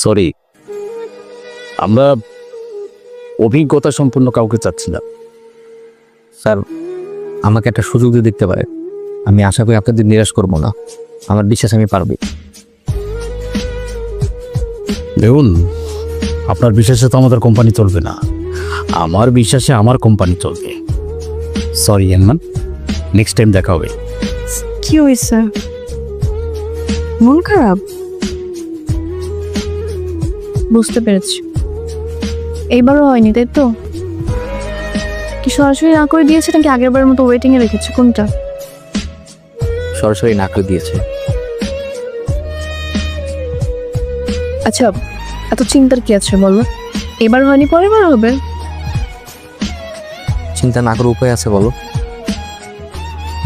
Sorry, আমরা অভিজ্ঞতা সম্পন্ন কাউকে চাচ্ছি না। স্যার, আমাকে একটা সুযোগ দিয়ে দেখতে পারে। আমি আশা করি আপনাদের নিরাশ করবো না। আমার বিশ্বাস আমি পারবো। দেখুন, আপনার বিশ্বাসে তো আমাদের কোম্পানি চলবে না, আমার বিশ্বাসে আমার কোম্পানি চলবে। সরি ইয়াংম্যান, নেক্সট টাইম দেখা হবে। কি হয়েছে? মন খারাপ? বুঝতে পেরেছি, এইবারও হয়নি তাই তো? কি সরাসরি না করে দিয়েছে নাকি আগের বারের মতো ওয়েটিং এ রেখেছে? কোনটা? সরাসরি না করে দিয়েছে। আচ্ছা, এত চিন্তার কি আছে বলো? এবার হয়নি, পরের বার হবে। চিন্তা না করার উপায় আছে বলো?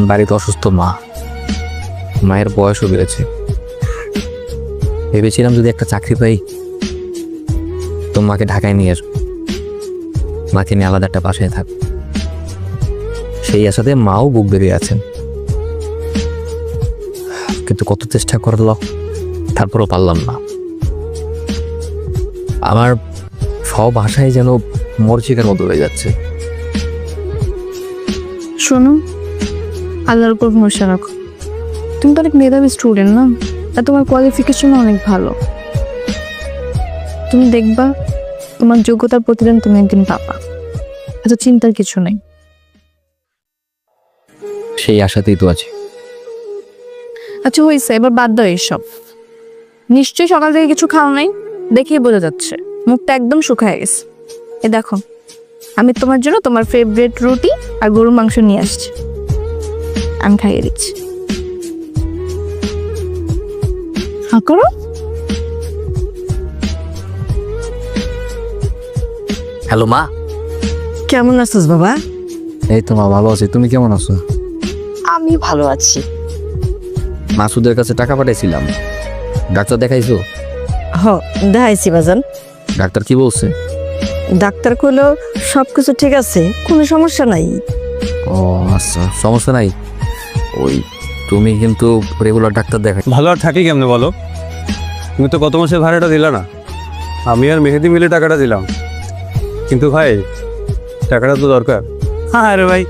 বাড়িতে অসুস্থ মা, মায়ের বয়সও বেড়েছে। ভেবেছিলাম যদি একটা চাকরি পাই তো মাকে ঢাকায় নিয়ে আসবো, মাকে নিয়ে আলাদা একটা বাসায় থাক। সেই আশাতে মাও বুক বেরিয়ে আছেন, কিন্তু কত চেষ্টা করল তারপরও পারলাম না। আমার সব আশায় যেন মরচিকার মতো হয়ে যাচ্ছে। শোনো, আল্লাহর উপর ভরসা রাখো। তুমি তো অনেক মেধাবী স্টুডেন্ট না, আর তোমার কোয়ালিফিকেশন অনেক ভালো। তুমি দেখবা তোমার যোগ্যতার প্রতিদান তুমি একদিন পাবা। এত চিন্তার কিছু নেই। সেই আশাতেই তো আছে। আচ্ছা হয়েছে, এবার বাদ দাও এইসব। নিশ্চয়ই সকাল থেকে কিছু খাও নাই, দেখেই বোঝা যাচ্ছে মুখটা একদম শুকায় গেছে। এ দেখো, আমি তোমার জন্য তোমার ফেভারিট রুটি আর গরুর মাংস নিয়ে আসছি, আমি খাইয়ে দিচ্ছি। হ্যাঁ করো। হ্যালো মা। কেমন আছিস বাবা? এই তো মা, ভালো আছি। তুমি কেমন আছো? আমি ভালো আছি। মাসুদের কাছে টাকা পাঠাইছিলাম, ডাক্তার দেখাইছো? দেখাইছি বাজান। ডাক্তার কি বলছে? ডাক্তার কইলো সবকিছু ঠিক আছে, কোনো সমস্যা নাই। ও আচ্ছা, সমস্যা নাই। ওই তুমি কিন্তু রেগুলার ডাক্তার দেখাই। ভালো আর থাকি কেমনে বলো? তুমি তো গত মাসে ভাড়াটা দিলা না, আমি আর মেহেদি মিলে টাকাটা দিলাম। কিন্তু ভাই, টাকাটা তো দরকার। হ্যাঁ রে ভাই,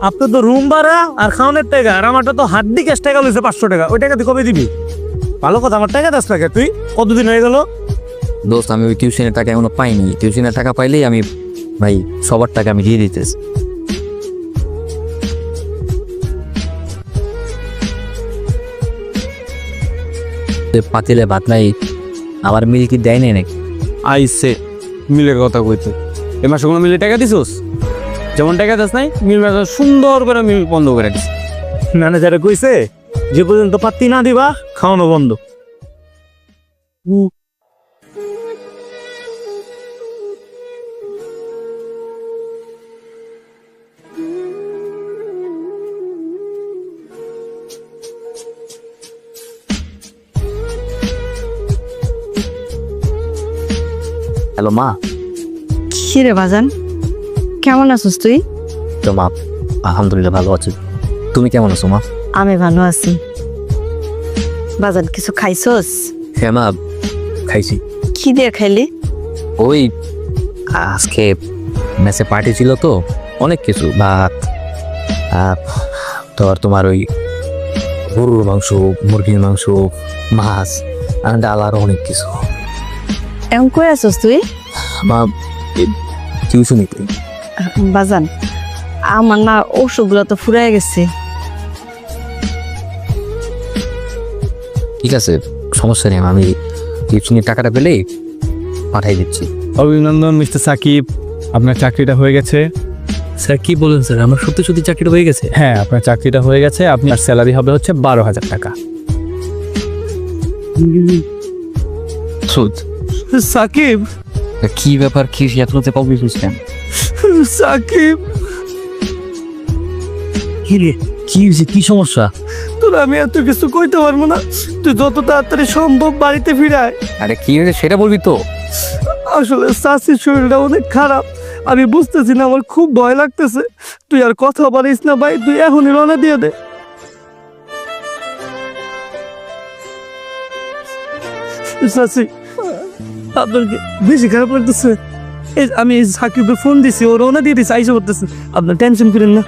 আপনার তো রুম ভাড়া আর খাওয়ানোর টাকা, আর আমারটা তো হাড্ডি ক্যাশ টাকা লইছে 500 টাকা। ওই টাকা তুই কবে দিবি? ভালো কথা, আমার টাকা দাস টাকা। তুই কতদিন হয়ে গেল? দোস্ত, আমি ওই টিউশনের টাকা এখনো পাইনি। টিউশনের টাকা পাইলেই আমি ভাই সবার টাকা আমি দিয়ে দিতেছি। পাতিলে ভাত নাই, আমার মিল কি দেয় নাই নাকি? আইসে মিলের কথা কইতে, এ মাসে কোনো মিলে টাকা দিছোস? যেমন টাকা দাস নাই, মিল সুন্দর করে মিল বন্ধ করে দিস। ম্যানেজারে কইছে যে পর্যন্ত পাত্তি না দিবা খাওয়ানো বন্ধ। হ্যালো মা। কি রে বাজান, কেমন আছিস তুই? তো মা, আলহামদুলিল্লাহ ভালো আছি। তুমি কেমন আছো মা? আমি ভালো আছি। বাজান, কিছু খাইছস? হ্যাঁ মা, খাইছি। কি দিয়ে খাইলি? ওই আজকে মেসে পার্টি ছিল তো, অনেক কিছু, ভাত, তোমার ওই গরুর মাংস, মুরগির মাংস, মাছ আর ডাল, আরো অনেক কিছু। এমন কই আছিস তুই? মা, টিউশনি। বাজান, আমার না ওষুধগুলো তো ফুরাই গেছে। ঠিক আছে, সমস্যা নেই, আমি টিউশনির টাকাটা পেলেই পাঠাই দিচ্ছি। অভিনন্দন মিস্টার সাকিব, আপনার চাকরিটা হয়ে গেছে। স্যার কি বলেন স্যার, আমার সত্যি সত্যি চাকরিটা হয়ে গেছে? হ্যাঁ, আপনার চাকরিটা হয়ে গেছে। আপনার স্যালারি হবে হচ্ছে 12,000 টাকা। সাকিব, কি ব্যাপার, কি এততে কবে বুঝলেন? সাকিব, কি রে, কি হয়েছে, কি সমস্যা? তোর আমি এত কিছু কইতে পারবো না, তুই যত তাড়াতাড়ি সম্ভব বাড়িতে ফিরায়। আরে কি হয়েছে সেটা বলবি তো। আসলে চাষির শরীরটা অনেক খারাপ, আমি বুঝতেছি না, আমার খুব ভয় লাগতেছে। তুই আর কথা বলিস না ভাই, তুই এখনই রওনা দিয়ে দে। চাষি, আপনার কি বেশি খারাপ লাগতেছে? আমি সাকিবকে ফোন দিছি, ও রওনা দিয়ে দিছি, আইসা করতেছে। আপনার টেনশন করেন না,